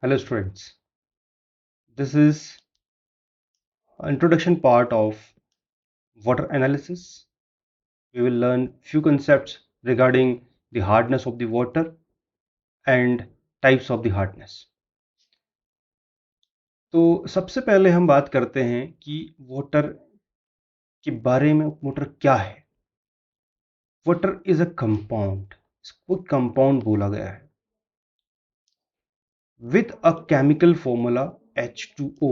Hello students, this is introduction part of water analysis. We will learn few concepts regarding the hardness of the water and types of the hardness. तो सबसे पहले हम बात करते हैं कि water के बारे में। वाटर क्या है? वाटर इज अ कंपाउंड, इसको कंपाउंड बोला गया है with a chemical formula H2O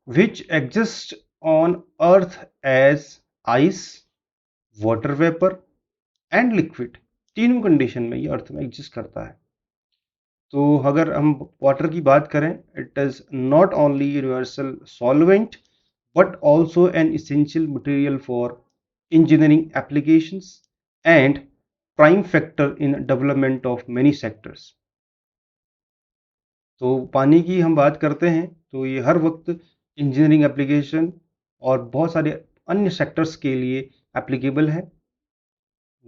which exists on earth as ice, water vapor and liquid. तीनों कंडीशन में ये अर्थ में एग्जिस्ट करता है। तो अगर हम वाटर की बात करें, it is not only universal solvent but also an essential material for engineering applications and prime factor in development of many sectors. तो पानी की हम बात करते हैं तो ये हर वक्त इंजीनियरिंग एप्लीकेशन और बहुत सारे अन्य सेक्टर्स के लिए एप्लीकेबल है।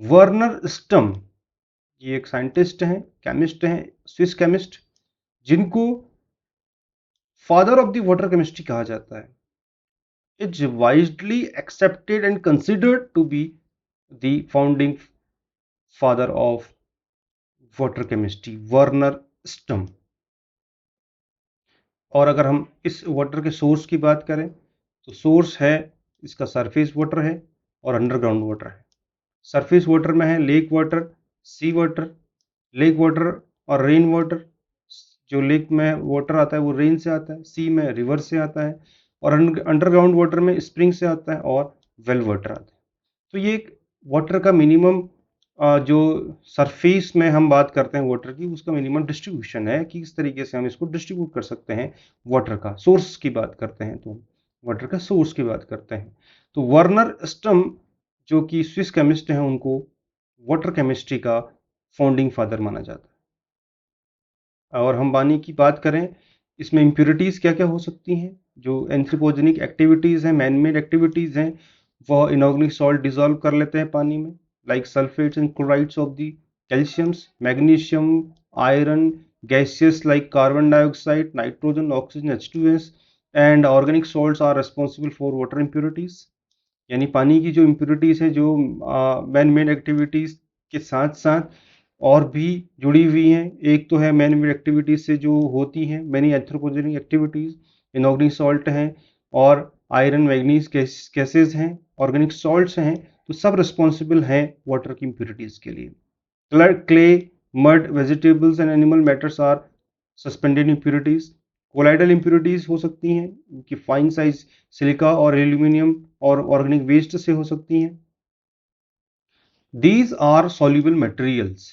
वर्नर स्टम ये एक साइंटिस्ट हैं, केमिस्ट हैं, स्विस केमिस्ट, जिनको father of the water chemistry कहा जाता है। It's widely accepted and considered to be the founding father of water chemistry, Werner Stumm. और अगर हम इस वाटर के सोर्स की बात करें तो सोर्स है इसका सरफेस वाटर है और अंडरग्राउंड वाटर है। सरफेस वाटर में है लेक वाटर, सी वाटर, लेक वाटर और रेन वाटर। जो लेक में वाटर आता है वो रेन से आता है, सी में रिवर से आता है और अंडरग्राउंड वाटर में स्प्रिंग से आता है और वेल वाटर आता है। तो ये एक वाटर का मिनिमम जो सरफेस में हम बात करते हैं वाटर की, उसका मिनिमम डिस्ट्रीब्यूशन है कि किस तरीके से हम इसको डिस्ट्रीब्यूट कर सकते हैं। वाटर का सोर्स की बात करते हैं तो वाटर का सोर्स की बात करते हैं तो वर्नर स्टम जो कि स्विस केमिस्ट हैं, उनको वाटर केमिस्ट्री का फाउंडिंग फादर माना जाता है। और हम पानी की बात करें, इसमें इम्प्योरिटीज़ क्या क्या हो सकती हैं। जो एंथ्रोपोजेनिक एक्टिविटीज़ हैं, मैन मेड एक्टिविटीज़ हैं, वह इनऑर्गेनिक सॉल्ट डिजॉल्व कर लेते हैं पानी में, like sulphates and chlorides of the calciums, magnesium, iron, gases like carbon dioxide, nitrogen, oxygen, H2S and organic salts are responsible for water impurities. यानी पानी की जो इम्प्योरिटीज़ हैं, जो मैन मेड एक्टिविटीज़ के साथ साथ और भी जुड़ी हुई हैं। एक तो है मैन मेड एक्टिविटीज़ से जो होती हैं many anthropogenic activities, inorganic salt हैं और आयरन मैग्नीज गैसेज हैं, ऑर्गेनिक सॉल्ट्स हैं, तो सब रिस्पॉन्सिबल हैं वाटर की इम्प्योरिटीज़ के लिए। Clay, mud, vegetables and animal matters are suspended impurities. Colloidal impurities हो सकती हैं कि फाइन साइज सिलिका और एल्यूमिनियम और ऑर्गेनिक वेस्ट से हो सकती हैं। These are soluble materials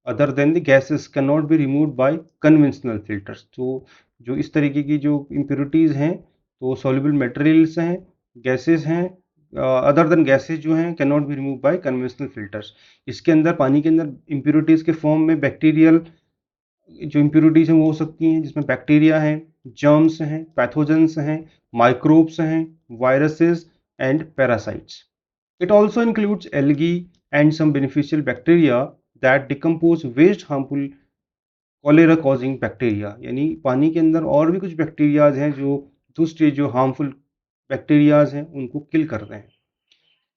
other than the gases cannot be removed by conventional filters। तो जो इस तरीके की जो impurities हैं तो soluble materials हैं, gases हैं, other than gases जो हैं cannot be removed by conventional filters। इसके अंदर पानी के अंदर impurities के फॉर्म में बैक्टीरियल जो इम्प्योरिटीज हैं वो हो सकती हैं, जिसमें बैक्टीरिया हैं, जर्म्स हैं, पैथोजेंस हैं, माइक्रोब्स हैं, viruses and parasites. It also includes algae and some beneficial bacteria that decompose waste harmful cholera causing bacteria। यानी पानी के अंदर और भी कुछ बैक्टीरियाज हैं जो दूसरे जो हार्मफुल बैक्टीरियाज हैं उनको किल करते हैं।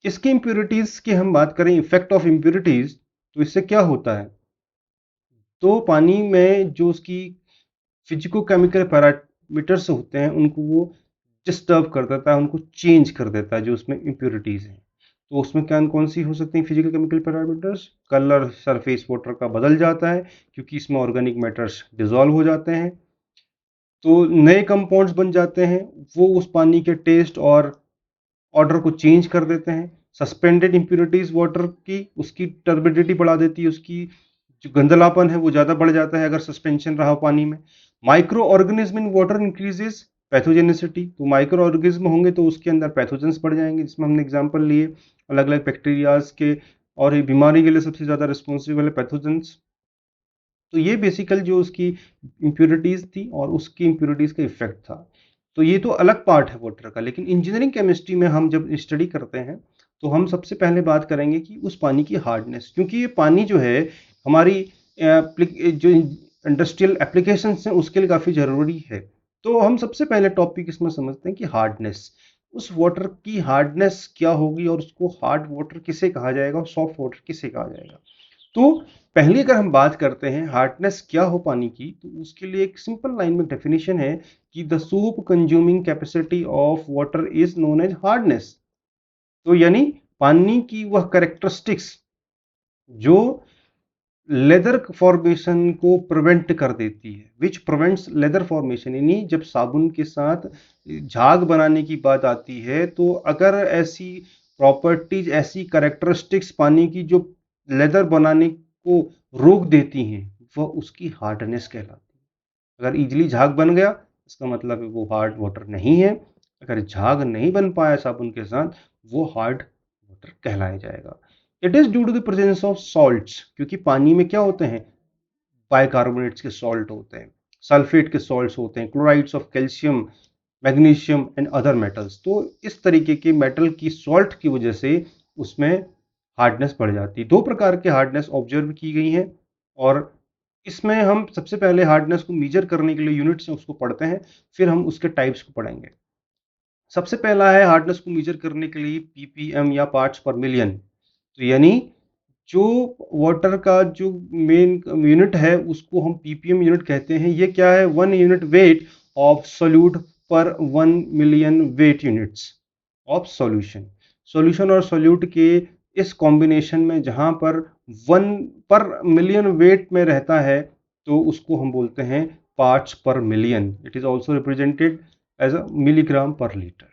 इसकी इम्प्योरिटीज की हम बात करें, इफेक्ट ऑफ इम्प्योरिटीज, तो इससे क्या होता है। तो पानी में जो उसकी फिजिको केमिकल पैरामीटर्स होते हैं उनको वो डिस्टर्ब कर देता है, उनको चेंज कर देता है जो उसमें इम्प्योरिटीज़ हैं। तो उसमें क्या कौन सी हो सकती हैं physical chemical parameters. Colour surface water का बदल जाता है क्योंकि इसमें ऑर्गेनिक मैटर्स डिजॉल्व हो जाते हैं, तो नए कंपाउंड्स बन जाते हैं, वो उस पानी के टेस्ट और ऑर्डर को चेंज कर देते हैं। सस्पेंडेड इम्प्योरिटीज वाटर की उसकी टर्बिडिटी बढ़ा देती है, उसकी जो गंदलापन है वो ज़्यादा बढ़ जाता है अगर सस्पेंशन रहा पानी में। Micro organism in water increases pathogenicity. तो माइक्रो ऑर्गेनिज्म होंगे तो उसके अंदर पैथोजेंस बढ़ जाएंगे, जिसमें हमने एग्जांपल लिए अलग अलग बैक्टीरियाज के, और ये बीमारी के लिए सबसे ज़्यादा रिस्पॉन्सिबल है पैथोजेंस। तो ये बेसिकल जो उसकी इम्प्योरिटीज़ थी और उसकी इम्प्योरिटीज़ का इफेक्ट था। तो ये तो अलग पार्ट है वाटर का, लेकिन इंजीनियरिंग केमिस्ट्री में हम जब स्टडी करते हैं तो हम सबसे पहले बात करेंगे कि उस पानी की हार्डनेस, क्योंकि ये पानी जो है हमारी जो इंडस्ट्रियल एप्लीकेशंस हैं उसके लिए काफ़ी ज़रूरी है। तो हम सबसे पहले टॉपिक इसमें समझते हैं कि हार्डनेस, उस वाटर की हार्डनेस क्या होगी और उसको हार्ड वाटर किसे कहा जाएगा और सॉफ्ट वाटर किसे कहा जाएगा। तो पहले अगर हम बात करते हैं हार्डनेस क्या हो पानी की, तो उसके लिए एक सिंपल लाइन में डेफिनेशन है कि the soap consuming capacity of water is known as hardness. तो यानी पानी की वह कैरेक्टरिस्टिक्स जो लेदर फॉर्मेशन को प्रिवेंट कर देती है, विच प्रिवेंट्स लेदर फॉर्मेशन। यानी जब साबुन के साथ झाग बनाने की बात आती है, तो अगर ऐसी प्रॉपर्टीज, ऐसी कैरेक्टरिस्टिक्स पानी की जो लेदर बनाने को रोक देती हैं, वह उसकी हार्डनेस कहलाती है। अगर इजीली झाग बन गया, इसका मतलब है वो हार्ड वाटर नहीं है। अगर झाग नहीं बन पाया साबुन के साथ, वो हार्ड वाटर कहलाया जाएगा। It is due to the presence of salts, क्योंकि पानी में क्या होते हैं, बाइकार्बोनेट्स के सॉल्ट होते हैं, सल्फेट के सॉल्ट्स होते हैं, chlorides of calcium, magnesium and other metals. तो इस तरीके के मेटल की सॉल्ट की वजह से उसमें हार्डनेस बढ़ जाती है। दो प्रकार के हार्डनेस ऑब्जर्व की गई हैं, और इसमें हम सबसे पहले हार्डनेस को मेजर करने के लिए यूनिट्स हैं उसको पढ़ते हैं, फिर हम उसके टाइप्स को पढ़ेंगे। सबसे पहला है हार्डनेस को मेजर करने के लिए पीपीएम या पार्ट्स पर मिलियन। तो यानी जो वाटर का जो मेन यूनिट है उसको हम पीपीएम यूनिट कहते हैं। ये क्या है, 1 unit weight of solute per 1 million weight units of solution. Solution और सोल्यूट के इस कॉम्बिनेशन में जहां पर 1 पर मिलियन वेट में रहता है, तो उसको हम बोलते हैं parts per million. It is also represented as a milligram per litre.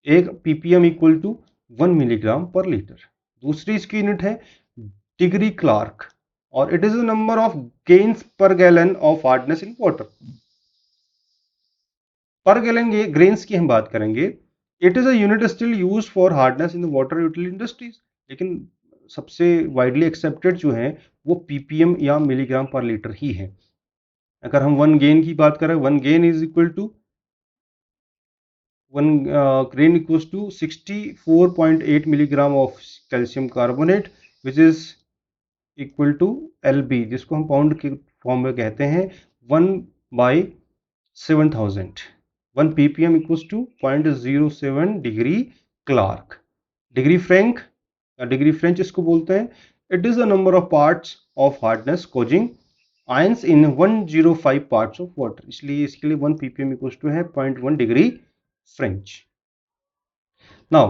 एक PPM equal to 1 milligram per litre. दूसरी इसकी यूनिट है डिग्री क्लार्क, और it is the number of gains per gallon of hardness in water. Per gallon grains की हम बात करेंगे। It is a unit still use for hardness in the water utility industries, लेकिन सबसे widely accepted जो है वो पीपीएम या मिलीग्राम पर लीटर ही है। अगर हम 1 गेन की बात करें, 1 grain is equal to 64.8 milligram of calcium carbonate, which is equal to LB, जिसको हम पाउंड के फॉर्म में कहते हैं 1/7000। 1 ppm equals to 0.07 degree Clarke. Degree French या डिग्री फ्रेंच इसको बोलते हैं। It is the number of parts of hardness causing ions in 105 parts of water, इसलिए इसके लिए 1 ppm इक्वल्स टू है 0.1 डिग्री फ्रेंच। नाउ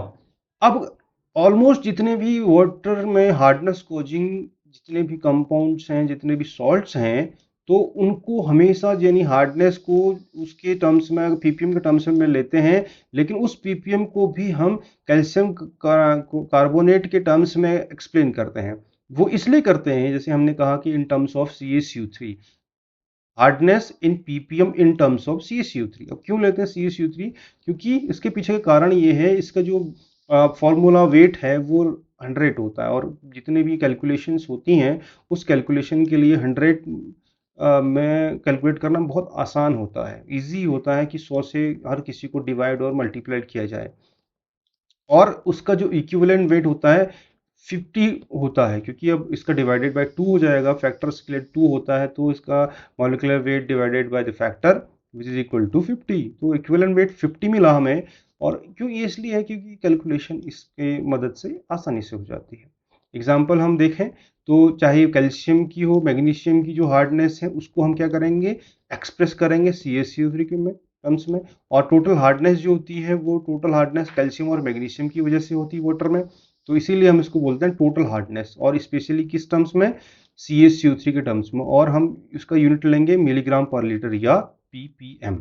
अब ऑलमोस्ट जितने भी वाटर में हार्डनेस कोजिंग जितने भी कंपाउंड्स हैं, जितने भी सॉल्ट्स हैं, तो उनको हमेशा यानी हार्डनेस को उसके टर्म्स में पीपीएम के टर्म्स में लेते हैं, लेकिन उस पीपीएम को भी हम कैल्शियम कार्बोनेट के टर्म्स में एक्सप्लेन करते हैं। वो इसलिए करते हैं, जैसे हमने कहा कि in terms of CaCO3, hardness in PPM in terms of CaCO3। अब क्यों लेते हैं CaCO3, क्योंकि इसके पीछे का कारण ये है, इसका जो फॉर्मूला वेट है वो 100 होता है, और जितने भी कैलकुलेशंस होती हैं उस कैलकुलेशन के लिए 100 में कैलकुलेट करना बहुत आसान होता है, इजी होता है कि 100 से हर किसी को डिवाइड और मल्टीप्लाई किया जाए। और उसका जो इक्विवेलेंट वेट होता है 50 होता है, क्योंकि अब इसका डिवाइडेड बाय 2 हो जाएगा, फैक्टर्स के लिए 2 होता है, तो इसका molecular weight divided by the factor which is equal to 50। तो इक्विवेलेंट वेट 50 मिला हमें। और क्यों ये इसलिए है क्योंकि कैलकुलेशन इसके मदद से आसानी से हो जाती है। एग्जाम्पल हम देखें तो चाहे कैल्शियम की हो, मैग्नीशियम की जो हार्डनेस है उसको हम क्या करेंगे, एक्सप्रेस करेंगे CaCO3 के में टर्म्स में। और टोटल हार्डनेस जो होती है वो टोटल हार्डनेस कैल्शियम और मैग्नीशियम की वजह से होती है वाटर में, तो इसीलिए हम इसको बोलते हैं टोटल हार्डनेस, और स्पेशली किस टर्म्स में, CaCO3 के टर्म्स में। और हम इसका यूनिट लेंगे मिलीग्राम पर लीटर या ppm।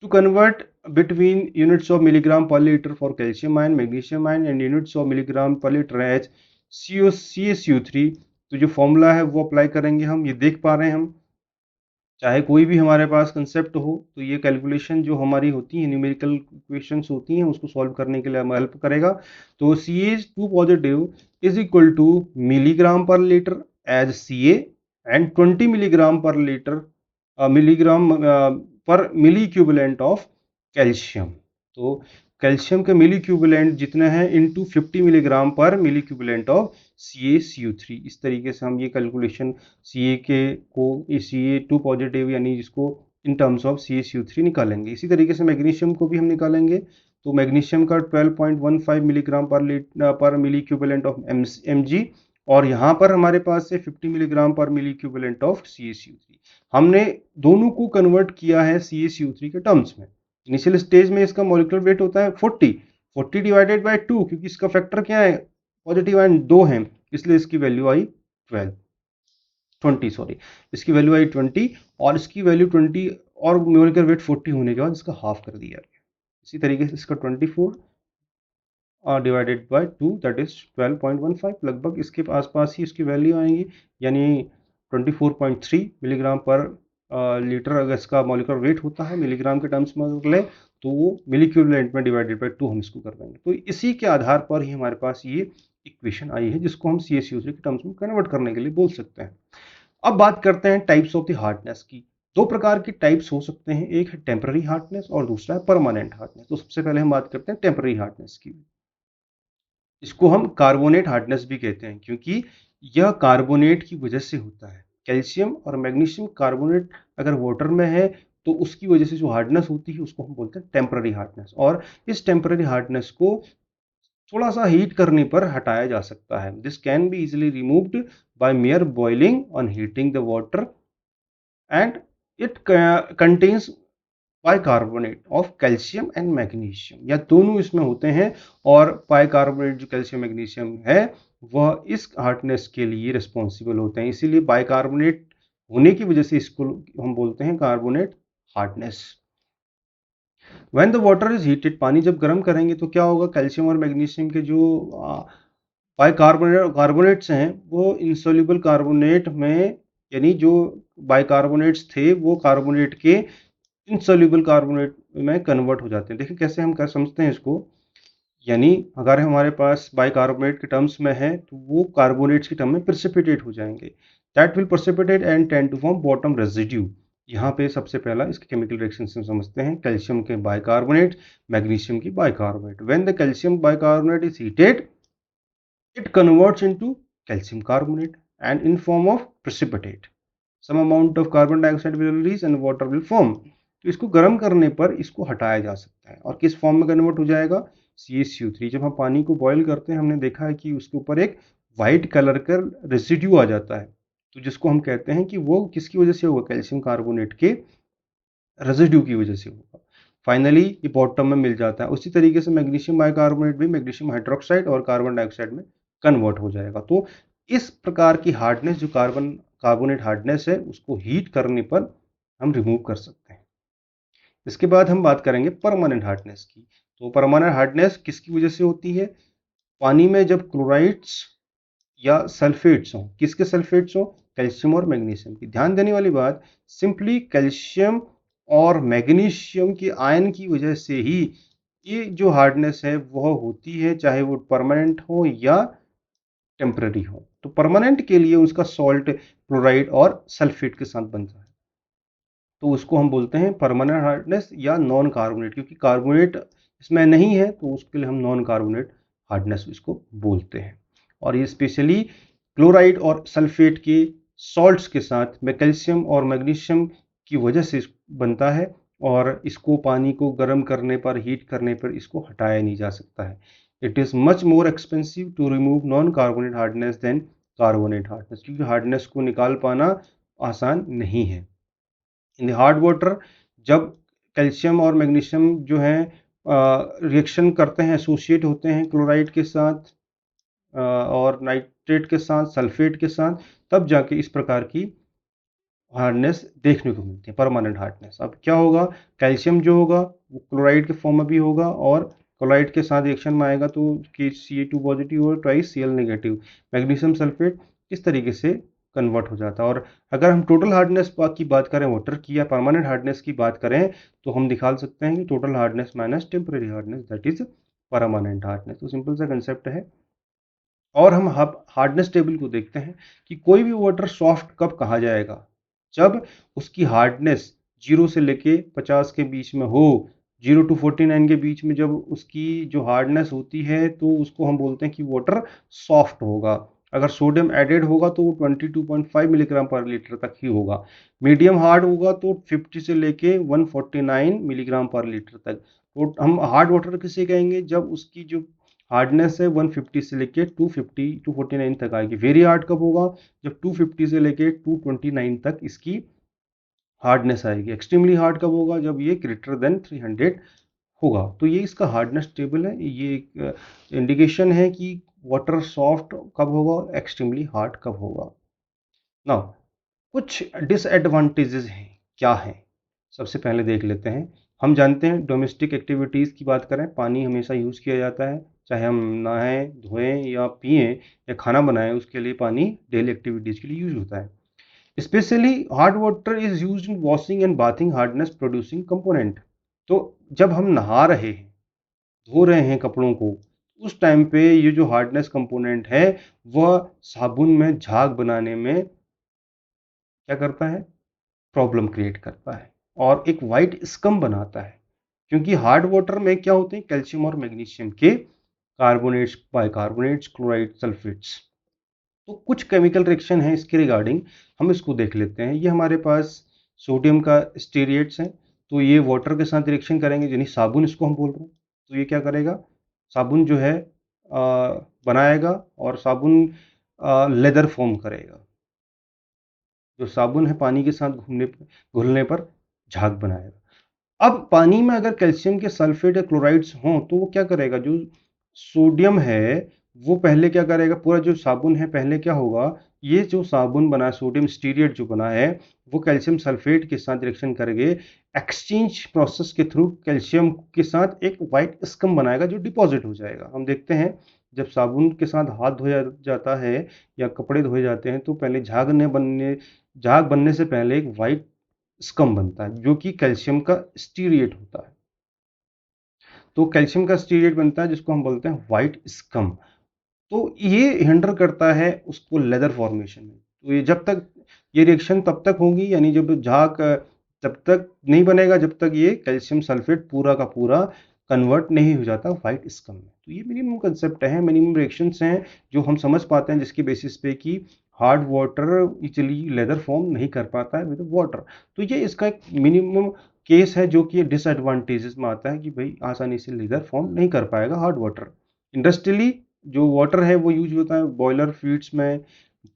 To convert between units of milligram per liter for calcium ion, magnesium ion and units of milligram per liter as CaCO3, तो जो फॉर्मूला है वो अप्लाई करेंगे हम। ये देख पा रहे हैं हम, चाहे कोई भी हमारे पास कंसेप्ट हो, तो ये कैलकुलेशन जो हमारी होती है, न्यूमेरिकल इक्वेशंस होती हैं, उसको सॉल्व करने के लिए हमें हेल्प करेगा। तो CH2 positive is equal to milligram per litre as Ca and 20 milligram per litre milligram per milli equivalent of calcium. तो कैल्शियम के मिली इक्विवेलेंट जितने हैं into 50 milligram per milli equivalent of CaCO3। इस तरीके से हम ये कैलकुलेशन Ca के को Ca2 पॉजिटिव यानी जिसको इन टर्म्स ऑफ CaCO3 निकालेंगे। इसी तरीके से मैग्नीशियम को भी हम निकालेंगे। तो मैग्नीशियम का 12.15 milligram per milli equivalent of Mg, और यहाँ पर हमारे पास है 50 milligram per milli equivalent of CaCO3। हमने दोनों को कन्वर्ट किया है CaCO3 के टर्म्स में। इनिशियल स्टेज में इसका मॉलिक्यूलर वेट होता है 40 डिवाइडेड बाय 2, क्योंकि इसका फैक्टर क्या है, पॉजिटिव आयन 2 है, इसलिए इसकी वैल्यू आई 20 सॉरी, इसकी वैल्यू आई 20, और इसकी वैल्यू 20 और मॉलिक्यूलर वेट 40 होने के बाद इसका हाफ कर दिया गया। इसी तरीके से इसका 24 डिवाइडेड बाय 2 दैट इज 12.15, लगभग इसके आसपास ही इसकी वैल्यू आएंगी, यानी 24.3 मिलीग्राम पर लीटर अगर इसका मॉलिक्यूलर वेट होता है मिलीग्राम के टर्म्स में अगर ले तो वो मिली इक्विवेलेंट में डिवाइडेड बाय 2 हम इसको कर देंगे। तो इसी के आधार पर ही हमारे पास ये इक्वेशन आई है जिसको हम CaCO3 के टर्म्स में कन्वर्ट करने के लिए बोल सकते हैं। अब बात करते हैं टाइप्स ऑफ द हार्डनेस की। दो प्रकार की टाइप्स हो सकते हैं, एक है टेम्पररी हार्डनेस और दूसरा है परमानेंट हार्डनेस। तो सबसे पहले हम बात करते हैं टेम्पररी हार्डनेस की। इसको हम कार्बोनेट हार्डनेस भी कहते हैं, क्योंकि यह कार्बोनेट की वजह से होता है। कैल्शियम और मैग्नीशियम कार्बोनेट अगर वाटर में है तो उसकी वजह से जो हार्डनेस होती है उसको हम बोलते हैं टेम्पररी हार्डनेस, और इस टेम्पररी हार्डनेस को थोड़ा सा हीट करने पर हटाया जा सकता है। This can be easily removed by mayor boiling on heating the water, and it contains bicarbonate of calcium and magnesium, या दोनों इसमें होते हैं, और बाइकार्बोनेट जो कैल्शियम मैग्नीशियम है वह इस हार्डनेस के लिए रिस्पॉन्सिबल होते हैं। इसीलिए बाइकार्बोनेट होने की वजह से इसको हम बोलते हैं carbonate hardness. When the water is heated, पानी जब गर्म करेंगे तो क्या होगा, कैल्शियम और मैग्नीशियम के जो बाइकार्बोनेट्स हैं वो इंसोल्यूबल कार्बोनेट में, यानी जो बाइकार्बोनेट्स थे वो कार्बोनेट के इनसोल्यूबल कार्बोनेट में कन्वर्ट हो जाते हैं। देखिए कैसे हम कर समझते हैं इसको, यानी अगर हमारे पास बाइकार्बोनेट के टर्म्स में है तो वो कार्बोनेट्स के टर्म में प्रेसिपिटेट हो जाएंगे। That will precipitate and tend to form bottom residue. यहाँ पे सबसे पहला इसके केमिकल रिएक्शन से समझते हैं, कैल्शियम के बाइकार्बोनेट, मैग्नीशियम की bicarbonate. When the calcium bicarbonate is heated it converts into calcium carbonate and in form of precipitate. Some amount of carbon dioxide will release and water will form. तो इसको गर्म करने पर इसको हटाया जा सकता है, और किस फॉर्म में कन्वर्ट हो जाएगा, CaCO3। जब हम पानी को बॉईल करते हैं हमने देखा है कि उसके ऊपर एक वाइट कलर का रेसिड्यू आ जाता है, तो जिसको हम कहते हैं कि वो किसकी वजह से होगा, कैल्शियम कार्बोनेट के रेसिड्यू की वजह से होगा। फाइनली ये बॉटम में मिल जाता है। उसी तरीके से मैग्नीशियम बाइकार्बोनेट भी मैग्नीशियम हाइड्रोक्साइड और कार्बन डाइऑक्साइड में कन्वर्ट हो जाएगा। तो इस प्रकार की हार्डनेस जो कार्बोनेट हार्डनेस है उसको हीट करने पर हम रिमूव कर सकते हैं। इसके बाद हम बात करेंगे परमानेंट हार्डनेस की। तो परमानेंट हार्डनेस किसकी वजह से होती है, पानी में जब क्लोराइड्स या सल्फेट्स हों, किसके सल्फेट्स हों, कैल्शियम और मैग्नीशियम की। ध्यान देने वाली बात, सिंपली कैल्शियम और मैग्नीशियम के आयन की वजह से ही ये जो हार्डनेस है वह होती है, चाहे वो परमानेंट हो या टेम्पररी हो। तो परमानेंट के लिए उसका सॉल्ट क्लोराइड और सल्फेट के साथ बनता है, तो उसको हम बोलते हैं परमानेंट हार्डनेस या नॉन कार्बोनेट, क्योंकि कार्बोनेट इसमें नहीं है तो उसके लिए हम नॉन कार्बोनेट हार्डनेस इसको बोलते हैं। और ये स्पेशली क्लोराइड और सल्फेट के सॉल्ट्स के साथ में कैल्शियम और मैग्नीशियम की वजह से बनता है, और इसको पानी को गर्म करने पर, हीट करने पर इसको हटाया नहीं जा सकता है। It is much more expensive to remove non carbonate hardness than carbonate hardness, क्योंकि हार्डनेस को निकाल पाना आसान नहीं है। इन द हार्ड वाटर जब कैल्शियम और मैग्नीशियम जो हैं रिएक्शन करते हैं, एसोसिएट होते हैं क्लोराइड के साथ और नाइट्रेट के साथ, सल्फेट के साथ, तब जाके इस प्रकार की हार्डनेस देखने को मिलती है, परमानेंट हार्डनेस। अब क्या होगा, कैल्शियम जो होगा वो क्लोराइड के फॉर्म में भी होगा, और क्लोराइड के साथ रिएक्शन में आएगा तो Ca2 पॉजिटिव और twice Cl negative, magnesium sulphate इस तरीके से कन्वर्ट हो जाता है। और अगर हम टोटल हार्डनेस की बात करें वाटर की, या परमानेंट हार्डनेस की बात करें, तो हम दिखा सकते हैं कि total hardness minus temporary hardness that is permanent hardness. तो सिंपल सा कंसेप्ट है। और हम हार्डनेस टेबल को देखते हैं कि कोई भी वाटर सॉफ्ट कब कहा जाएगा, जब उसकी हार्डनेस 0 से लेके 50 के बीच में हो, 0 टू 49 के बीच में जब उसकी जो हार्डनेस होती है तो उसको हम बोलते हैं कि वाटर सॉफ्ट होगा। अगर सोडियम एडेड होगा तो वो 22.5 मिलीग्राम पर लीटर तक ही होगा। मीडियम हार्ड होगा तो 50 से लेके 149 मिलीग्राम पर लीटर तक। तो हम हार्ड वाटर किसे कहेंगे? जब उसकी जो हार्डनेस है 150 से लेके 250 249 तक आएगी। वेरी हार्ड कब होगा? जब 250 से लेके 229 तक इसकी हार्डनेस आएगी। एक्सट्रीमली हार्ड कब होगा? जब ये ग्रेटर देन 300 होगा। तो ये इसका हार्डनेस टेबल है। ये एक इंडिकेशन है कि वाटर सॉफ्ट कब होगा, एक्सट्रीमली हार्ड कब होगा। नाउ कुछ डिसएडवांटेजेस हैं, क्या हैं? सबसे पहले देख लेते हैं। हम जानते हैं डोमेस्टिक एक्टिविटीज़ की बात करें, पानी हमेशा यूज़ किया जाता है। चाहे हम नहाएं, धोएं या पिएं या खाना बनाएं, उसके लिए पानी डेली एक्टिविटीज़ के लिए यूज़ होता है। Specially hard water is used in washing and bathing hardness producing component. तो जब हम नहा रहे हैं, धो रहे हैं कपड़ों को, उस टाइम पे ये जो हार्डनेस कंपोनेंट है वह साबुन में झाग बनाने में क्या करता है? प्रॉब्लम क्रिएट करता है और एक वाइट स्कम बनाता है। क्योंकि हार्ड वाटर में क्या होते हैं? कैल्शियम और मैग्नीशियम के कार्बोनेट्स, बाइकार्बोनेट्स, क्लोराइड, सल्फेट्स। तो कुछ केमिकल रिएक्शन है इसके रिगार्डिंग, हम इसको देख लेते हैं। ये हमारे पास सोडियम का स्टीरेट्स है, तो ये वाटर के साथ रिएक्शन करेंगे, यानी साबुन इसको हम बोल रहे हैं। तो ये क्या करेगा? साबुन जो है बनाएगा और साबुन लेदर फॉर्म करेगा। जो साबुन है पानी के साथ घुलने पर झाग बनाएगा। अब पानी में अगर कैल्शियम के सल्फेट या क्लोराइड्स हों तो वो क्या करेगा? जो सोडियम है वो पहले क्या करेगा? पूरा जो साबुन है पहले क्या होगा? ये जो साबुन बना है, सोडियम स्टीरेट जो बना है, वो कैल्शियम सल्फेट के साथ रिएक्शन करके एक्सचेंज प्रोसेस के थ्रू कैल्शियम के साथ एक वाइट स्कम बनाएगा जो डिपॉजिट हो जाएगा। हम देखते हैं जब साबुन के साथ हाथ धोया जाता है या कपड़े धोए जाते हैं तो पहले झाग बनने से पहले एक वाइट स्कम बनता है जो कि कैल्शियम का स्टीरेट होता है। तो कैल्शियम का स्टीरेट बनता है जिसको हम बोलते हैं व्हाइट स्कम। तो ये हिंडर करता है उसको लेदर फॉर्मेशन में। तो ये जब तक ये रिएक्शन तब तक होगी, यानी जब झाग तब तक नहीं बनेगा जब तक ये कैल्शियम सल्फेट पूरा का पूरा कन्वर्ट नहीं हो जाता व्हाइट स्कम में। तो ये मिनिमम कंसेप्ट है, मिनिमम रिएक्शंस हैं जो हम समझ पाते हैं जिसके बेसिस पे कि hard water easily leather form नहीं कर पाता है विद वाटर। तो ये इसका एक मिनिमम केस है जो कि डिसएडवांटेजेस में आता है कि भाई आसानी से लेदर फॉर्म नहीं कर पाएगा हार्ड वाटर। इंडस्ट्रियली जो वाटर है वो यूज होता है बॉयलर फीड्स में,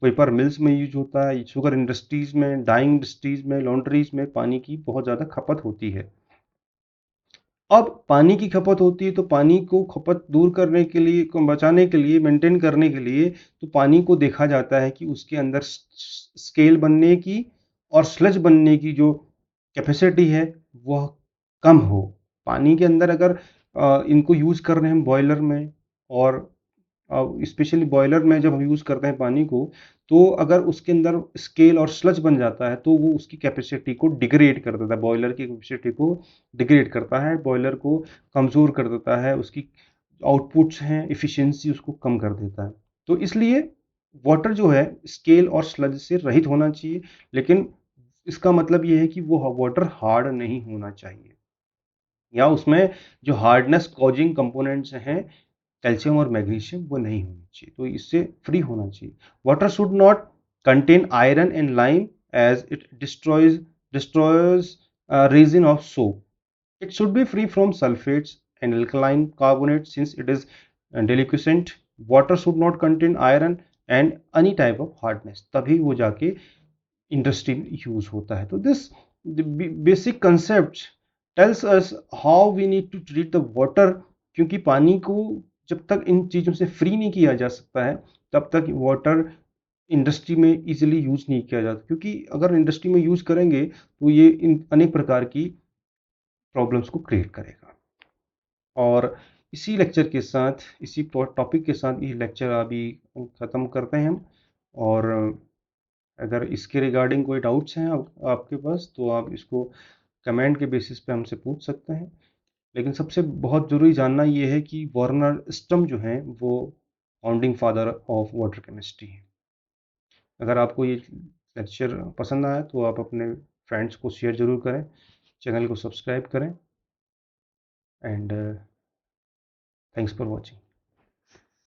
पेपर मिल्स में यूज होता है, शुगर इंडस्ट्रीज में, डाइंग इंडस्ट्रीज में, लॉन्ड्रीज में पानी की बहुत ज़्यादा खपत होती है। अब पानी की खपत होती है तो पानी को खपत दूर करने के लिए, को बचाने के लिए, मेंटेन करने के लिए तो पानी को देखा जाता है कि उसके अंदर स्केल बनने की और स्लज बनने की जो कैपेसिटी है वह कम हो। पानी के अंदर अगर इनको यूज़ कर रहे हैं बॉयलर में और स्पेशली बॉयलर में जब हम यूज़ करते हैं पानी को, तो अगर उसके अंदर स्केल और स्लज बन जाता है तो वो उसकी कैपेसिटी को डिग्रेड कर देता है, बॉयलर की कैपेसिटी को डिग्रेड करता है, बॉयलर को कमज़ोर कर देता है, उसकी आउटपुट्स हैं एफिशिएंसी उसको कम कर देता है। तो इसलिए वाटर जो है स्केल और स्लज से रहित होना चाहिए, लेकिन इसका मतलब ये है कि वो वाटर हार्ड नहीं होना चाहिए या उसमें जो हार्डनेस कॉजिंग कंपोनेंट्स हैं कैल्शियम और मैग्नीशियम वो नहीं होनी चाहिए, तो इससे फ्री होना चाहिए। Water should not contain iron and lime as it destroys resin of soap. It should be free from sulfates and alkaline carbonates since it is deliquescent. Water should not contain iron and any type of hardness. तभी वो जाके industry में use होता है। तो this basic concept tells us how we need to treat the water. क्योंकि पानी को जब तक इन चीज़ों से फ्री नहीं किया जा सकता है तब तक वाटर इंडस्ट्री में इजीली यूज नहीं किया जाता, क्योंकि अगर इंडस्ट्री में यूज करेंगे तो ये इन अनेक प्रकार की प्रॉब्लम्स को क्रिएट करेगा। और इसी लेक्चर के साथ, इसी टॉपिक के साथ ये लेक्चर अभी ख़त्म करते हैं हम। और अगर इसके रिगार्डिंग कोई डाउट्स हैं आपके पास तो आप इसको कमेंट के बेसिस पे हमसे पूछ सकते हैं। लेकिन सबसे बहुत ज़रूरी जानना ये है कि वर्नर स्टम जो हैं वो founding father of water chemistry हैं। अगर आपको ये लेक्चर पसंद आया तो आप अपने फ्रेंड्स को शेयर ज़रूर करें, चैनल को सब्सक्राइब करें। and thanks for watching.